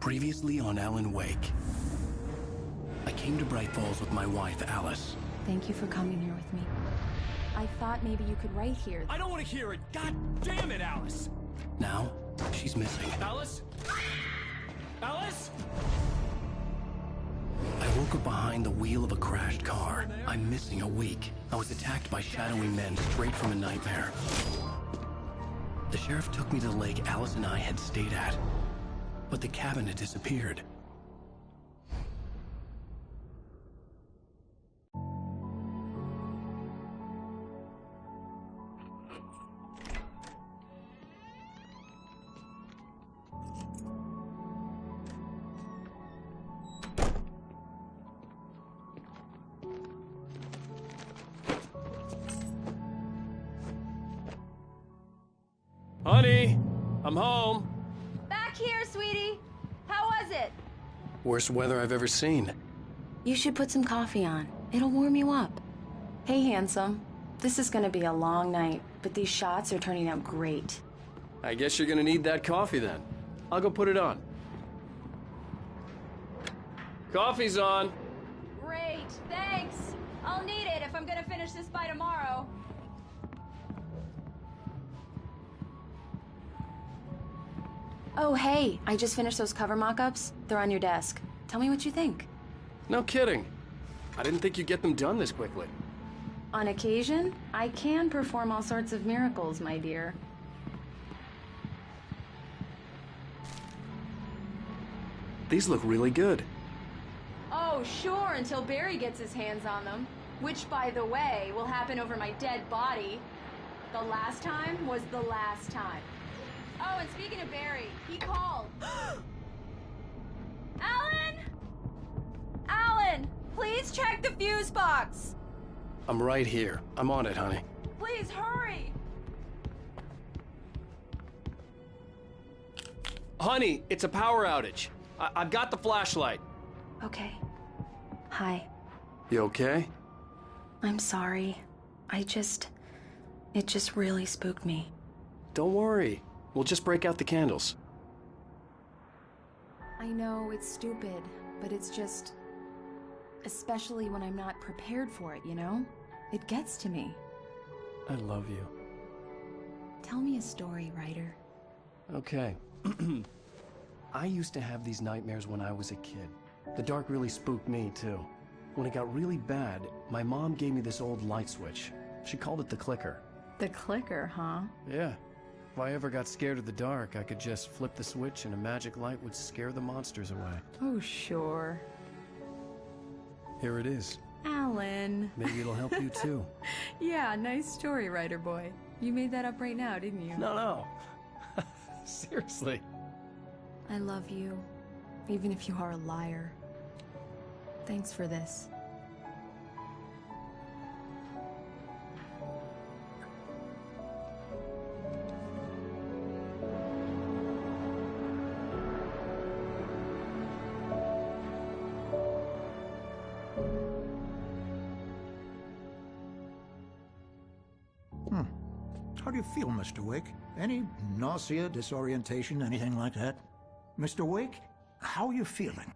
Previously on Alan Wake. I came to Bright Falls with my wife, Alice. Thank you for coming here with me. I thought maybe you could write here. I don't want to hear it! God damn it, Alice! Now, she's missing. Alice? Alice? I woke up behind the wheel of a crashed car. I'm missing a week. I was attacked by shadowy men straight from a nightmare. The sheriff took me to the lake Alice and I had stayed at. But the cabin had disappeared. Honey, I'm home. Back here, sweetie. How was it? Worst weather I've ever seen. You should put some coffee on. It'll warm you up. Hey, handsome. This is gonna be a long night, but these shots are turning out great. I guess you're gonna need that coffee then. I'll go put it on. Coffee's on. Great, thanks. I'll need it if I'm gonna finish this by tomorrow. Oh, hey, I just finished those cover mock-ups. They're on your desk. Tell me what you think. No kidding. I didn't think you'd get them done this quickly. On occasion, I can perform all sorts of miracles, my dear. These look really good. Oh, sure, until Barry gets his hands on them. Which, by the way, will happen over my dead body. The last time was the last time. Oh, and speaking of Barry, he called. Alan! Alan! Please check the fuse box! I'm right here. I'm on it, honey. Please, hurry! Honey, it's a power outage. I've got the flashlight. Okay. Hi. You okay? I'm sorry. It just really spooked me. Don't worry. We'll just break out the candles. I know it's stupid, but it's just... especially when I'm not prepared for it, you know? It gets to me. I love you. Tell me a story, writer. Okay. I used to have these nightmares when I was a kid. The dark really spooked me, too. When it got really bad, my mom gave me this old light switch. She called it the clicker. The clicker, huh? Yeah. If I ever got scared of the dark, I could just flip the switch and a magic light would scare the monsters away. Oh, sure. Here it is. Alan. Maybe it'll help you, too. Yeah, nice story, writer boy. You made that up right now, didn't you? No. Seriously. I love you, even if you are a liar. Thanks for this. How do you feel, Mr. Wake? Any nausea, disorientation, anything like that? Mr. Wake, how are you feeling?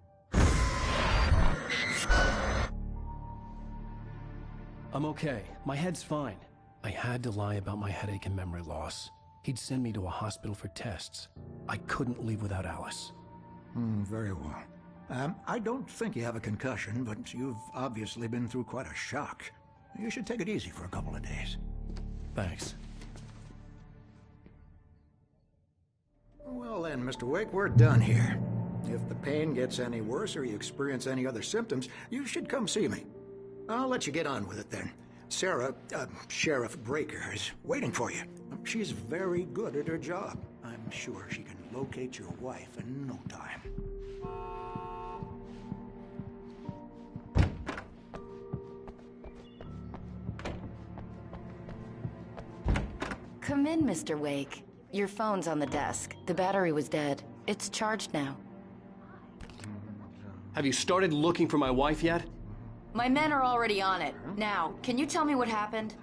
I'm okay. My head's fine. I had to lie about my headache and memory loss. He'd send me to a hospital for tests. I couldn't leave without Alice. Very well. I don't think you have a concussion, but you've obviously been through quite a shock. You should take it easy for a couple of days. Thanks. Well then, Mr. Wake, we're done here. If the pain gets any worse or you experience any other symptoms, you should come see me. I'll let you get on with it then. Sarah, Sheriff Breaker, is waiting for you. She's very good at her job. I'm sure she can locate your wife in no time. Come in, Mr. Wake. Your phone's on the desk. The battery was dead. It's charged now. Have you started looking for my wife yet? My men are already on it. Now, can you tell me what happened?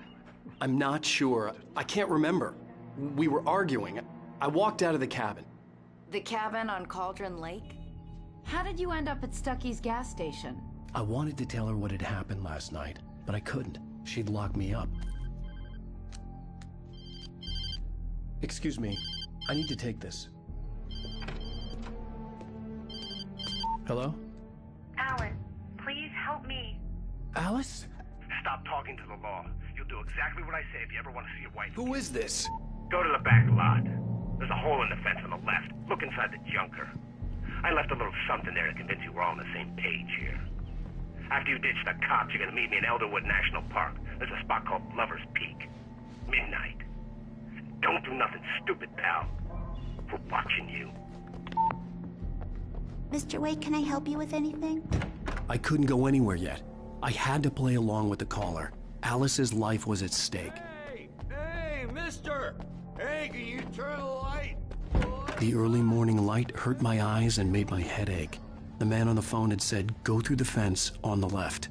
I'm not sure. I can't remember. We were arguing. I walked out of the cabin. The cabin on Cauldron Lake? How did you end up at Stucky's gas station? I wanted to tell her what had happened last night, but I couldn't. She'd lock me up. Excuse me, I need to take this. Hello? Alan, please help me. Alice? Stop talking to the law. You'll do exactly what I say if you ever want to see your wife. Who is this? Go to the back lot. There's a hole in the fence on the left. Look inside the junker. I left a little something there to convince you we're all on the same page here. After you ditch the cops, you're gonna meet me in Elderwood National Park. There's a spot called Lover's Peak. Midnight. Don't do nothing stupid, pal. We're watching you. Mr. Wake, can I help you with anything? I couldn't go anywhere yet. I had to play along with the caller. Alice's life was at stake. Hey, mister! Hey, can you turn the light? The early morning light hurt my eyes and made my head ache. The man on the phone had said, go through the fence on the left.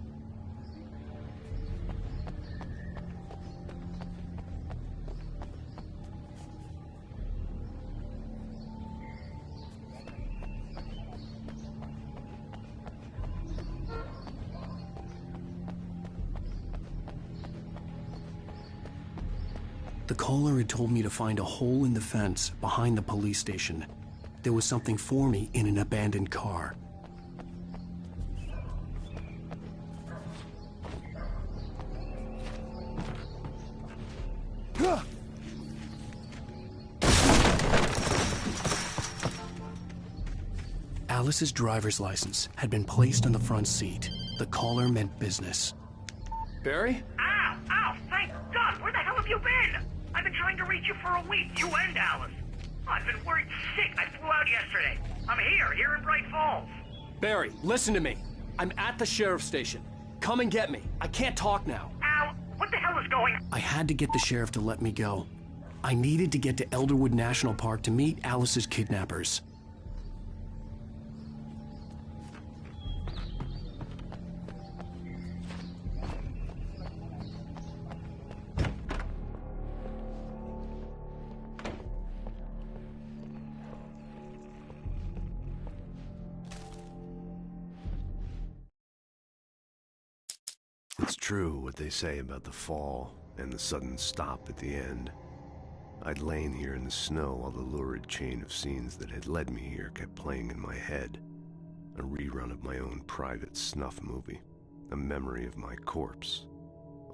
The caller had told me to find a hole in the fence behind the police station. There was something for me in an abandoned car. Alice's driver's license had been placed on the front seat. The caller meant business. Barry? Ow! Ow! Thank God! Where the hell have you been? I've been trying to reach you for a week, you and Alice. I've been worried sick. I flew out yesterday. I'm here in Bright Falls. Barry, listen to me. I'm at the sheriff's station. Come and get me. I can't talk now. Ow! What the hell is going on? I had to get the sheriff to let me go. I needed to get to Elderwood National Park to meet Alice's kidnappers. It's true what they say about the fall and the sudden stop at the end. I'd lain here in the snow while the lurid chain of scenes that had led me here kept playing in my head. A rerun of my own private snuff movie. A memory of my corpse.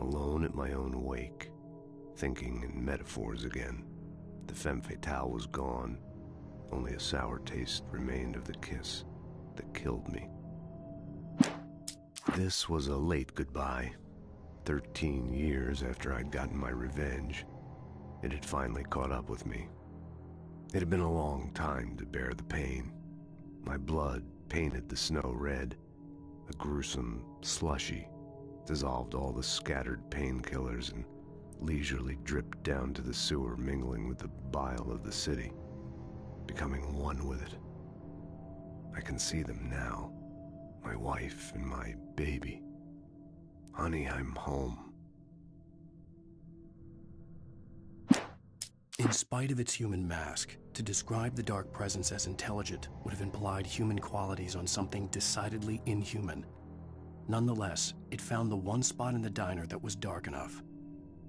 Alone at my own wake. Thinking in metaphors again. The femme fatale was gone. Only a sour taste remained of the kiss that killed me. This was a late goodbye. 13 years after I'd gotten my revenge, it had finally caught up with me. It had been a long time to bear the pain. My blood painted the snow red. A gruesome slushy dissolved all the scattered painkillers and leisurely dripped down to the sewer, mingling with the bile of the city, becoming one with it. I can see them now. My wife and my baby. Honey, I'm home. In spite of its human mask, to describe the dark presence as intelligent would have implied human qualities on something decidedly inhuman. Nonetheless, it found the one spot in the diner that was dark enough.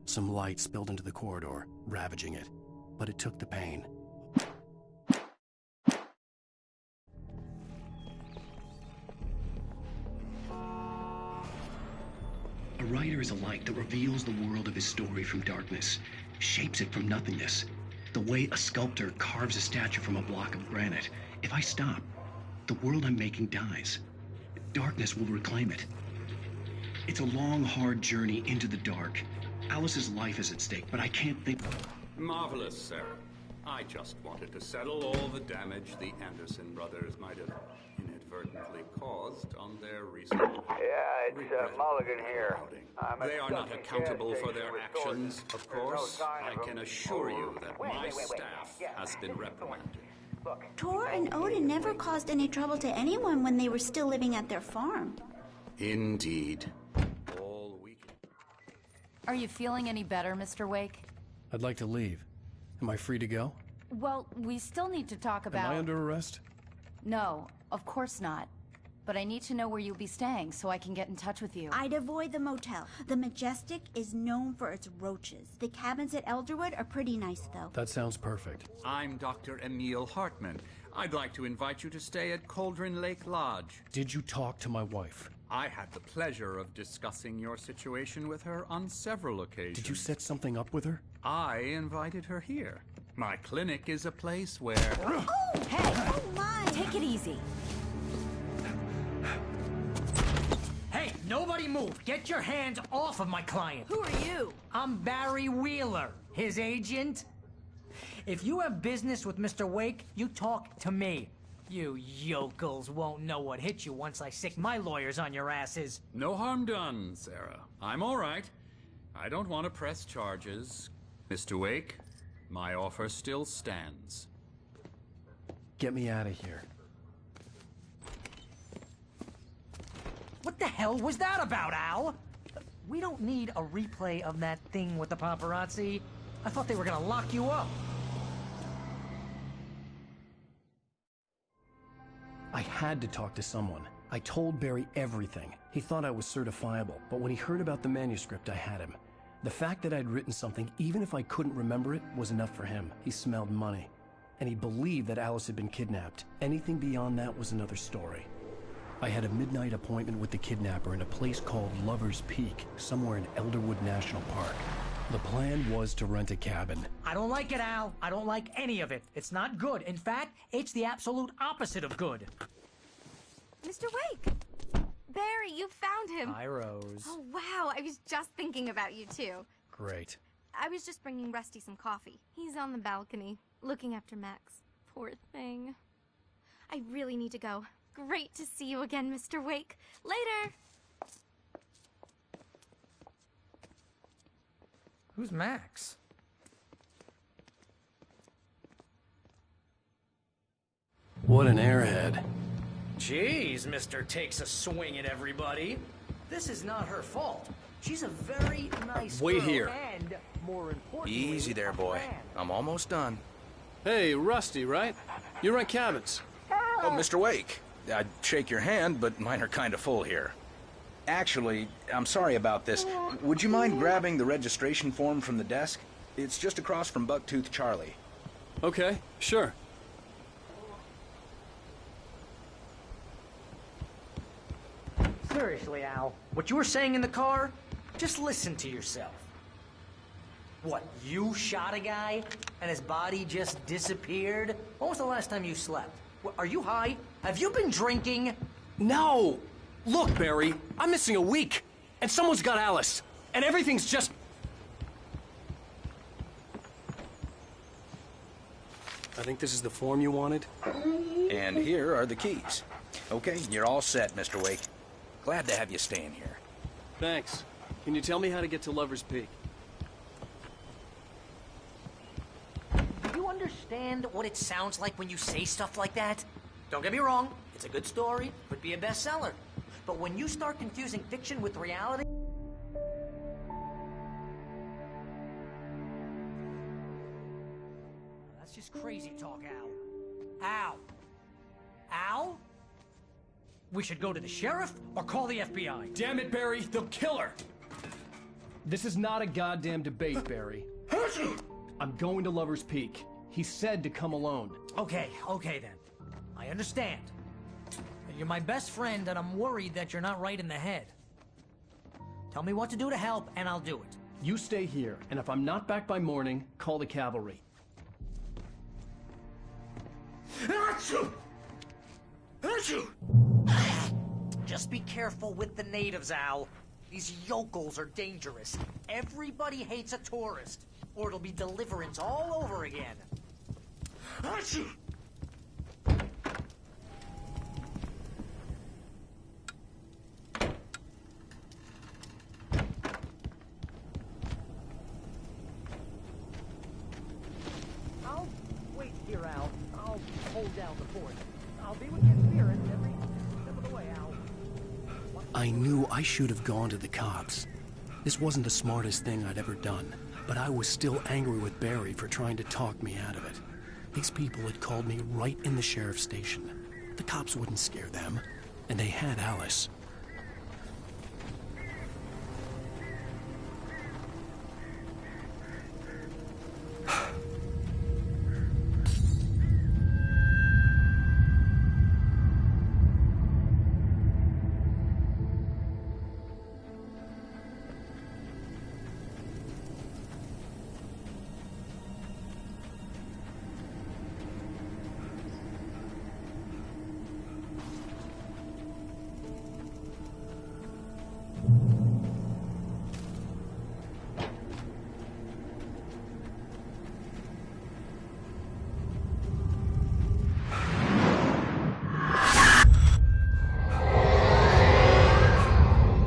Some light spilled into the corridor, ravaging it, but it took the pain. A writer is a light that reveals the world of his story from darkness, shapes it from nothingness. The way a sculptor carves a statue from a block of granite. If I stop, the world I'm making dies. Darkness will reclaim it. It's a long, hard journey into the dark. Alice's life is at stake, but I can't think... Marvelous, sir. I just wanted to settle all the damage the Anderson brothers might have inadvertently caused on their recent... Yeah, it's Mulligan here. They are not accountable for their actions, of course. I can assure you that my staff has been reprimanded. Tor and Odin never caused any trouble to anyone when they were still living at their farm. Indeed. All week. Are you feeling any better, Mr. Wake? I'd like to leave. Am I free to go? Well, we still need to talk about... Am I under arrest? No, of course not. But I need to know where you'll be staying so I can get in touch with you. I'd avoid the motel. The Majestic is known for its roaches. The cabins at Elderwood are pretty nice, though. That sounds perfect. I'm Dr. Emil Hartman. I'd like to invite you to stay at Cauldron Lake Lodge. Did you talk to my wife? I had the pleasure of discussing your situation with her on several occasions. Did you set something up with her? I invited her here. My clinic is a place where... Oh! Hey! Oh, my! Take it easy. Hey, nobody move! Get your hands off of my client! Who are you? I'm Barry Wheeler, his agent. If you have business with Mr. Wake, you talk to me. You yokels won't know what hit you once I sick my lawyers on your asses. No harm done, Sarah. I'm all right. I don't want to press charges. Mr. Wake, my offer still stands. Get me out of here. What the hell was that about, Al? We don't need a replay of that thing with the paparazzi. I thought they were gonna lock you up. I had to talk to someone. I told Barry everything. He thought I was certifiable, but when he heard about the manuscript, I had him. The fact that I'd written something, even if I couldn't remember it, was enough for him. He smelled money. And he believed that Alice had been kidnapped. Anything beyond that was another story. I had a midnight appointment with the kidnapper in a place called Lover's Peak, somewhere in Elderwood National Park. The plan was to rent a cabin. I don't like it, Al. I don't like any of it. It's not good. In fact, it's the absolute opposite of good. Mr. Wake! Barry, you found him! Hi, Rose. Oh, wow. I was just thinking about you, too. Great. I was just bringing Rusty some coffee. He's on the balcony, looking after Max. Poor thing. I really need to go. Great to see you again, Mr. Wake. Later! Who's Max? What an airhead. Jeez, Mr. Takes a swing at everybody. This is not her fault. She's a very nice Wait girl here. And, more importantly, Easy there, boy. I'm almost done. Hey, Rusty, right? You rent cabins. Oh, Mr. Wake. I'd shake your hand, but mine are kind of full here. Actually, I'm sorry about this. Would you mind grabbing the registration form from the desk? It's just across from Bucktooth Charlie. Okay, sure. Seriously, Al, what you were saying in the car, just listen to yourself. What, you shot a guy and his body just disappeared? When was the last time you slept? What, are you high? Have you been drinking? No! Look, Barry, I'm missing a week, and someone's got Alice, and everything's just... I think this is the form you wanted. And here are the keys. Okay, you're all set, Mr. Wake. Glad to have you staying here. Thanks. Can you tell me how to get to Lover's Peak? Do you understand what it sounds like when you say stuff like that? Don't get me wrong, it's a good story, could be a bestseller. But when you start confusing fiction with reality... That's just crazy talk, Al. Al? Al? We should go to the sheriff or call the FBI. Damn it, Barry, they'll kill her! This is not a goddamn debate, Barry. I'm going to Lover's Peak. He said to come alone. Okay then. I understand. You're my best friend, and I'm worried that you're not right in the head. Tell me what to do to help, and I'll do it. You stay here, and if I'm not back by morning, call the cavalry. Just be careful with the natives, Al. These yokels are dangerous. Everybody hates a tourist, or it'll be Deliverance all over again. I'll wait here, Al. I'll hold down the fort. I'll be with your spirit every step of the way, Al. I knew I should have gone to the cops. This wasn't the smartest thing I'd ever done, but I was still angry with Barry for trying to talk me out of it. These people had called me right in the sheriff's station. The cops wouldn't scare them, and they had Alice.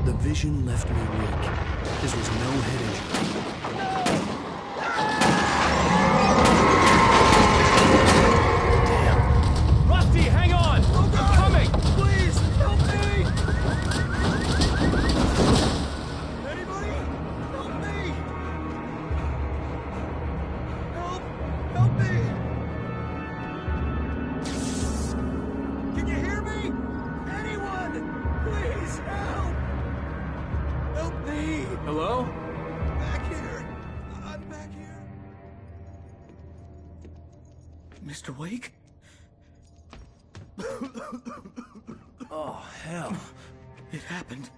The vision left me weak. This was no head injury. Damn. Rusty, hang on! I'm coming! Please, help me! Anybody? Help me! Help me! Can you hear me? Anyone? Please, help! Help me! Hello? Back here! I'm back here! Mr. Wake? Oh, hell. It happened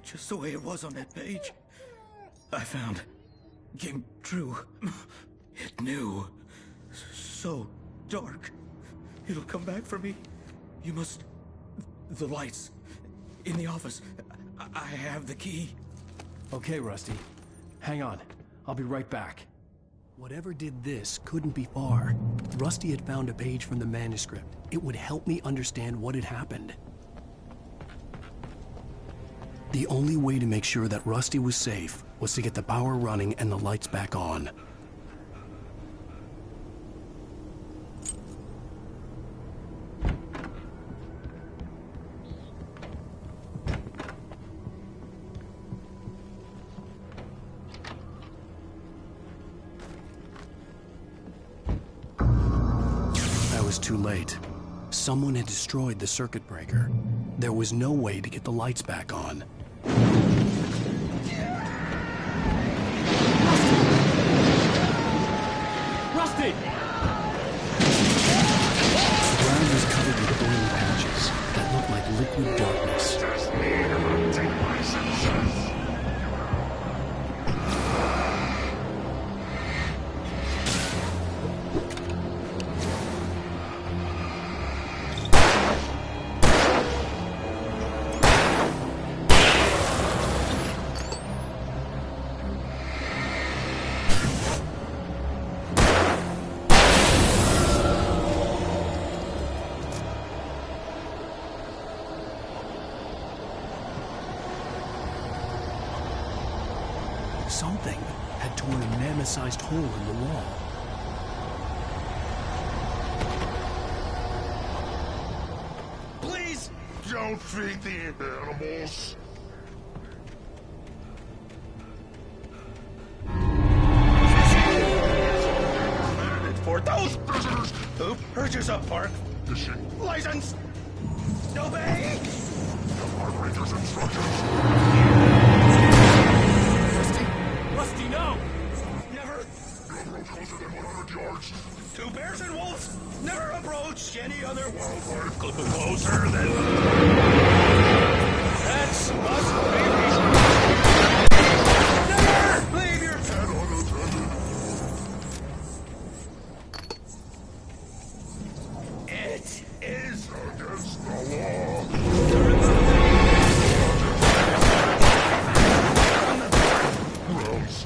just the way it was on that page. I found. Came true. It knew. So dark. It'll come back for me. You must. The lights. In the office. I have the key. Okay, Rusty. Hang on. I'll be right back. Whatever did this couldn't be far. Rusty had found a page from the manuscript. It would help me understand what had happened. The only way to make sure that Rusty was safe was to get the power running and the lights back on. Too late. Someone had destroyed the circuit breaker. There was no way to get the lights back on. Rusty! The ground was covered with oily patches that looked like liquid darkness. Something had torn a mammoth-sized hole in the wall. Please! Don't feed the animals. For those visitors who purchase a park license, obey the park ranger's instructions. Rusty, no! Never! You approach closer than 100 yards. Two bears and wolves never approach any other wildlife closer than... That's us, baby! Never leave your pet unattended. It is against the law. Gross.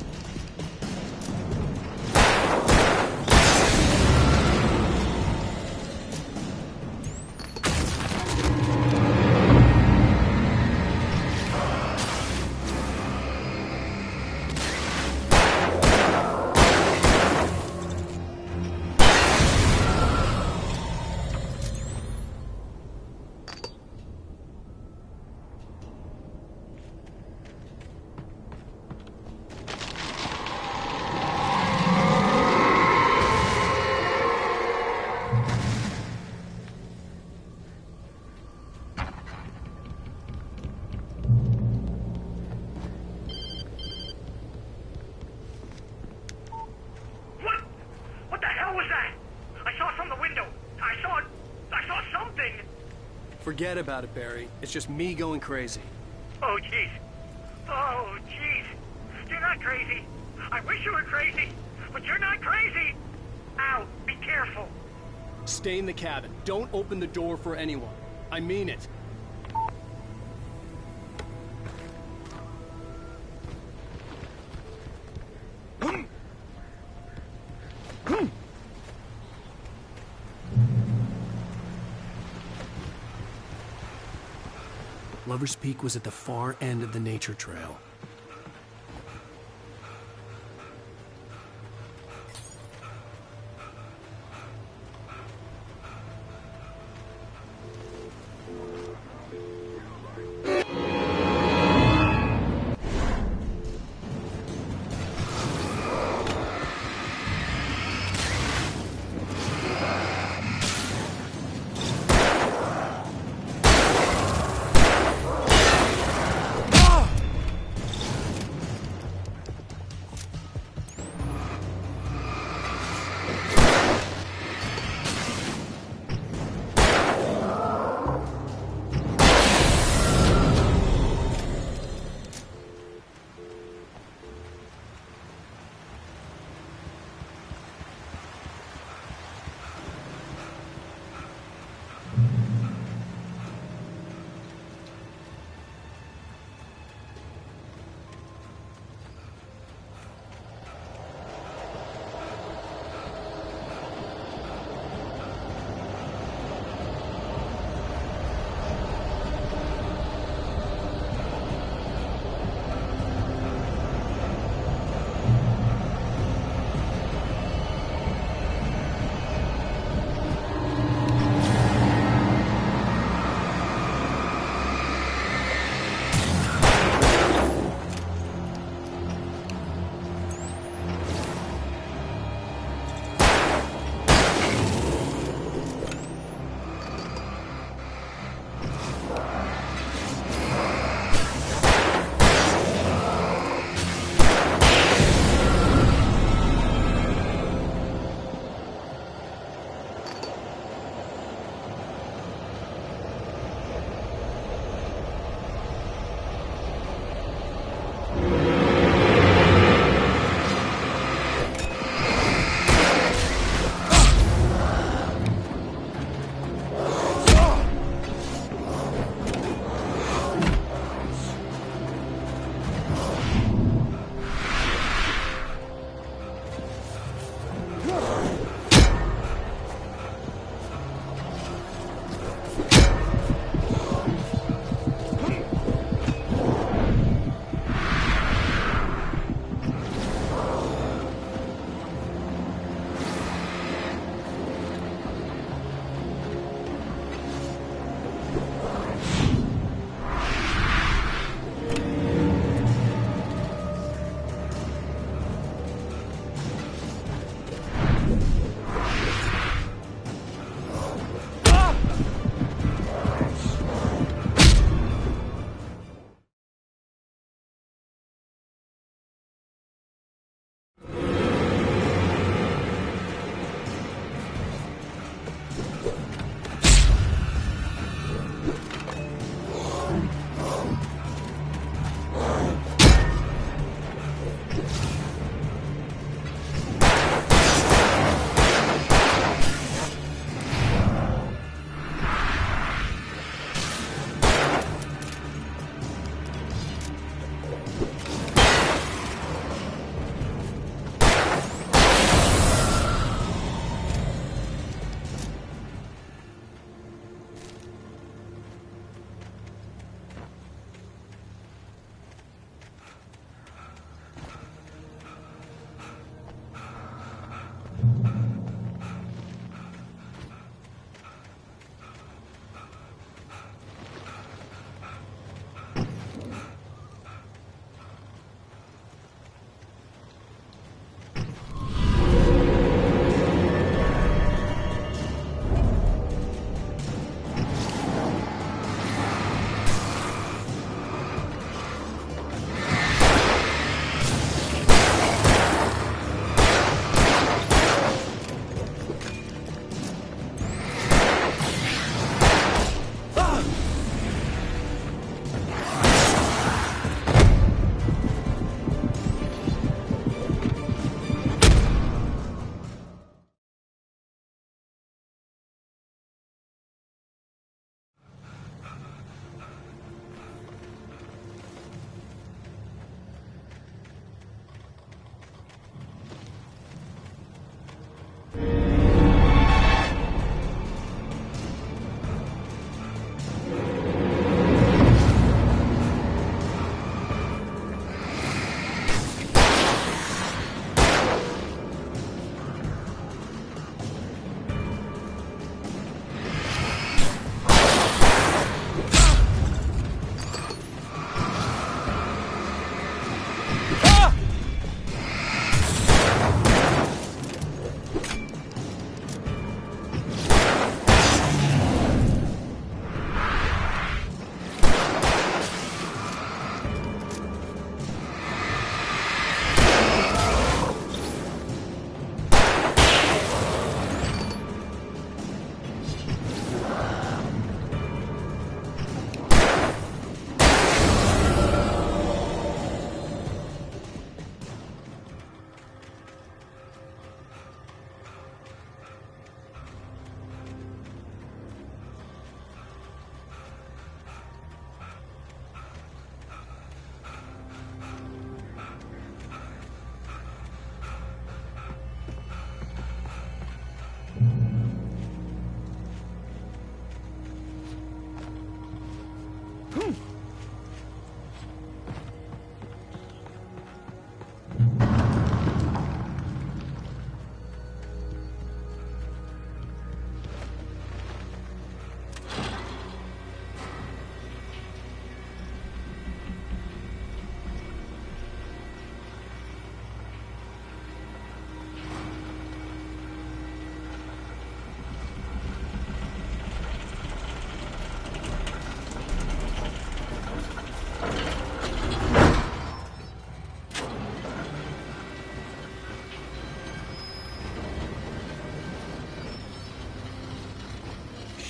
I saw something! Forget about it, Barry. It's just me going crazy. Oh, jeez. Oh, jeez. You're not crazy. I wish you were crazy, but you're not crazy. Ow, be careful. Stay in the cabin. Don't open the door for anyone. I mean it. Lover's Peak was at the far end of the nature trail.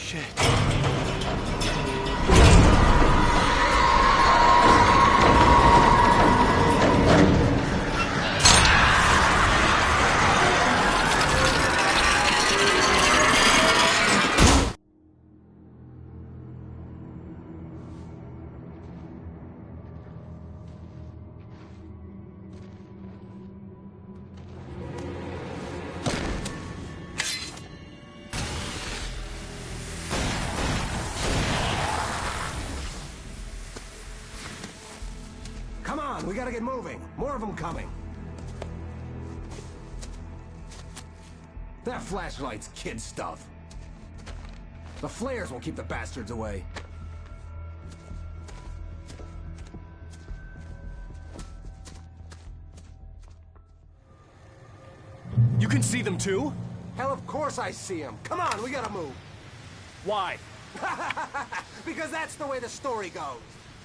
shit. Come on, we gotta get moving. More of them coming. That flashlight's kid stuff. The flares won't keep the bastards away. You can see them too? Hell, of course I see them. Come on, we gotta move. Why? Because that's the way the story goes.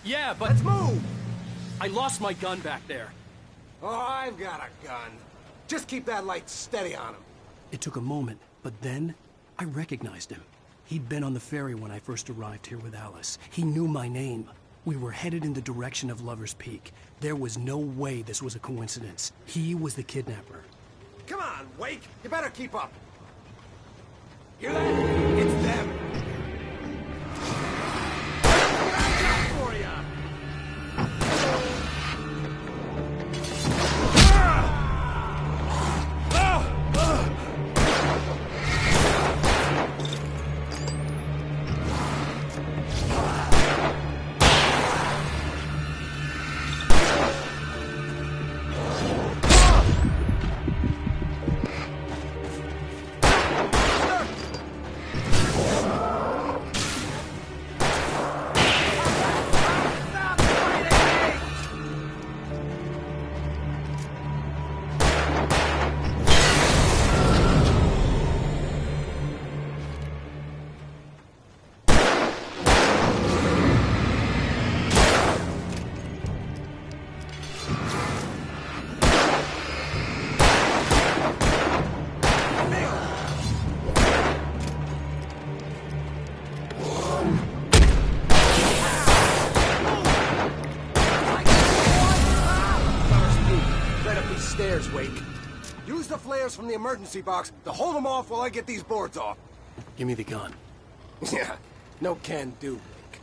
Yeah, but... Let's move! I lost my gun back there. Oh, I've got a gun. Just keep that light steady on him. It took a moment, but then I recognized him. He'd been on the ferry when I first arrived here with Alice. He knew my name. We were headed in the direction of Lover's Peak. There was no way this was a coincidence. He was the kidnapper. Come on, Wake! You better keep up. Hear that? It's them. Watch out for ya! Stairs, Wake. Use the flares from the emergency box to hold them off while I get these boards off. Give me the gun. Yeah, no can do, Wake.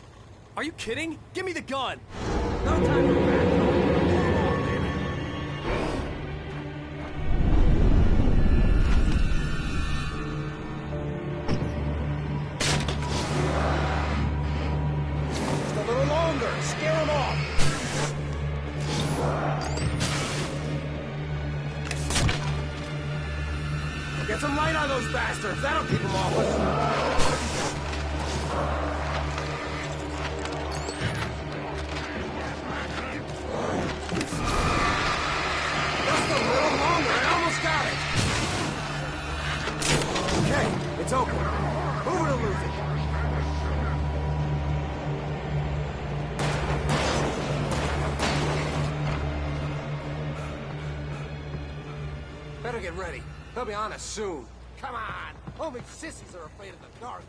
Are you kidding? Give me the gun! No time for that. Just a little longer. Scare them off. Get some light on those bastards. That'll keep them off us. Just a little longer. I almost got it. Okay, it's open. Move it or lose it. Better get ready. They'll be on us soon. Come on! Only sissies are afraid of the dark.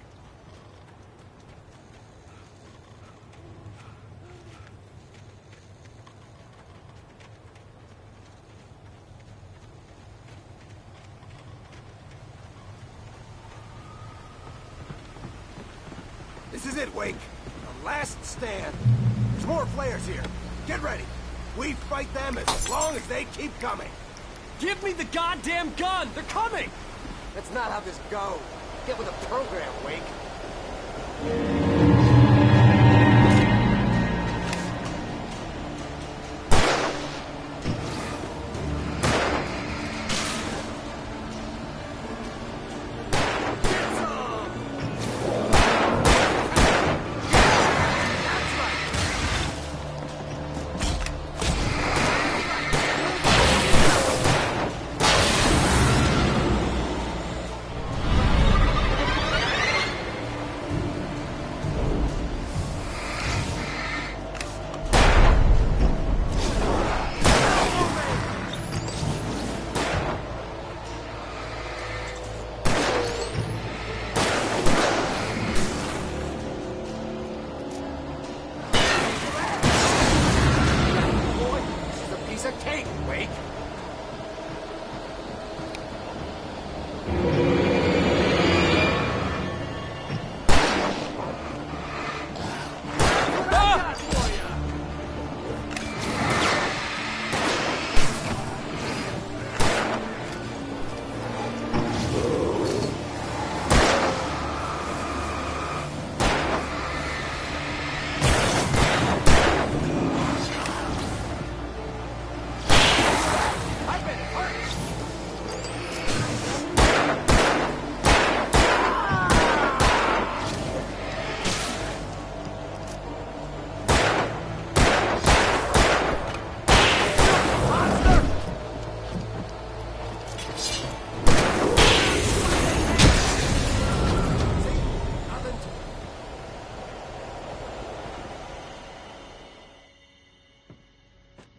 This is it, Wake. The last stand. There's more flares here. Get ready. We fight them as long as they keep coming. Give me the goddamn gun! They're coming! That's not how this goes. Get with the program, Wake.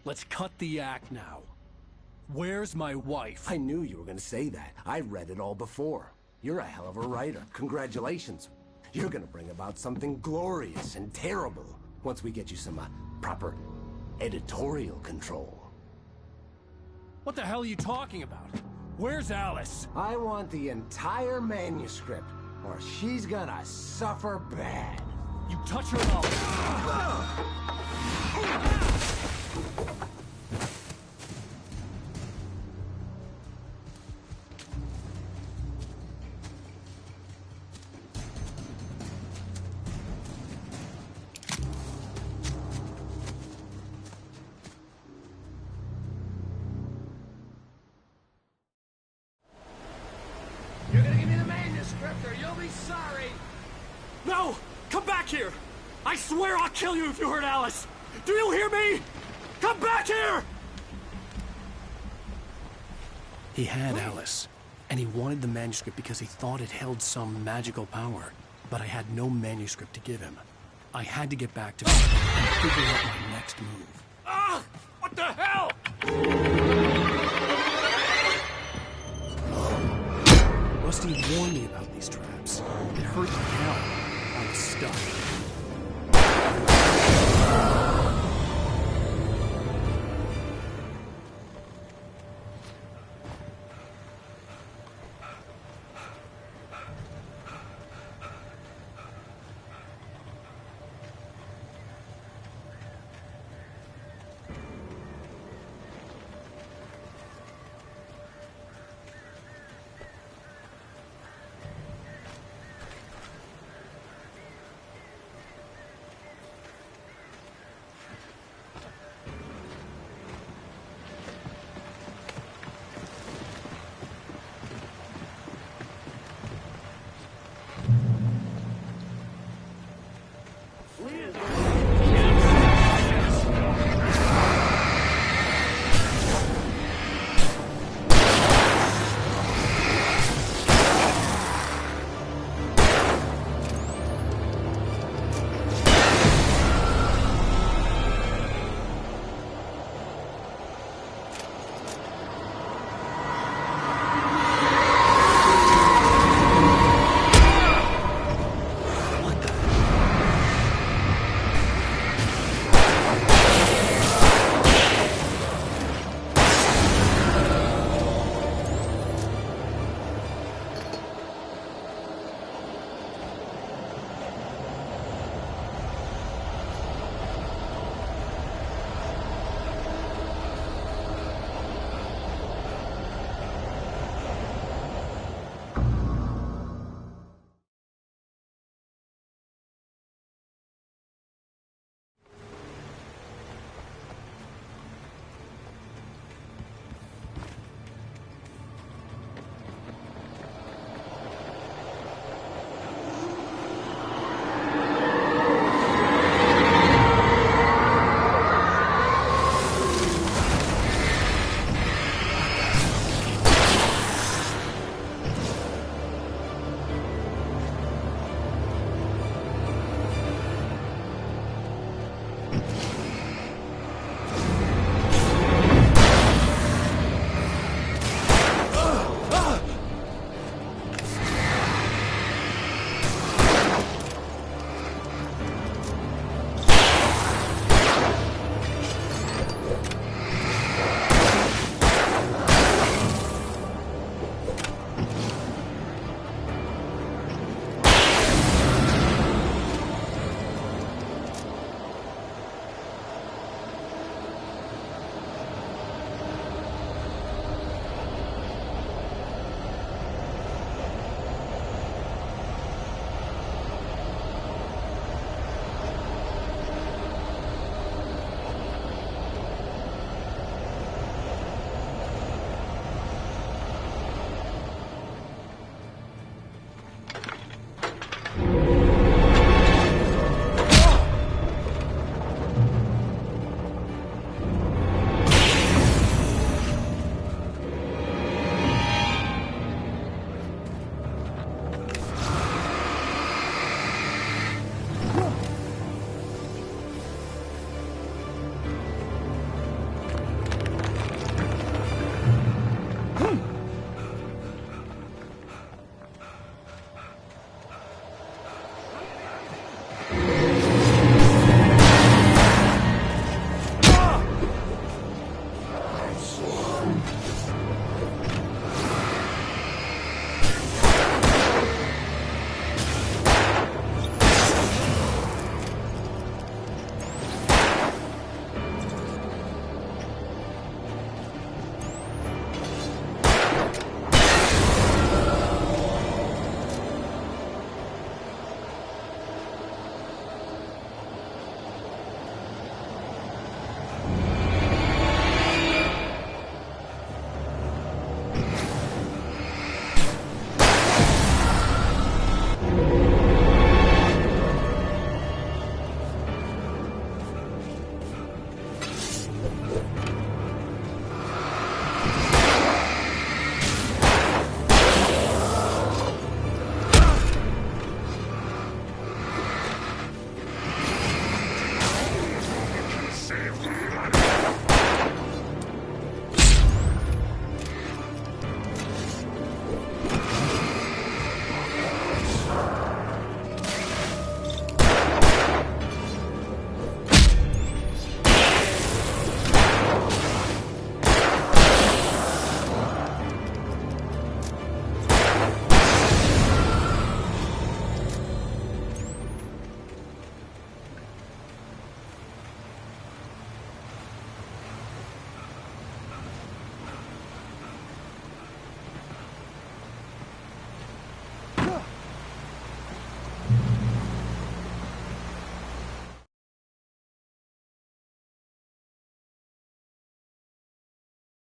Let's cut the act now. Where's my wife? I knew you were gonna say that. I read it all before. You're a hell of a writer. Congratulations. You're gonna bring about something glorious and terrible once we get you some proper editorial control. What the hell are you talking about? Where's Alice? I want the entire manuscript, or she's gonna suffer bad. You touch her mouth. You're gonna give me the manuscript or you'll be sorry. No! Come back here! I swear I'll kill you if you hurt Alice! Do you hear me? Come back here! He had Alice, and he wanted the manuscript because he thought it held some magical power. But I had no manuscript to give him. I had to get back to him and figure out my next move. Ah! What the hell? Rusty warned me about these traps. It hurt like hell. I was stuck.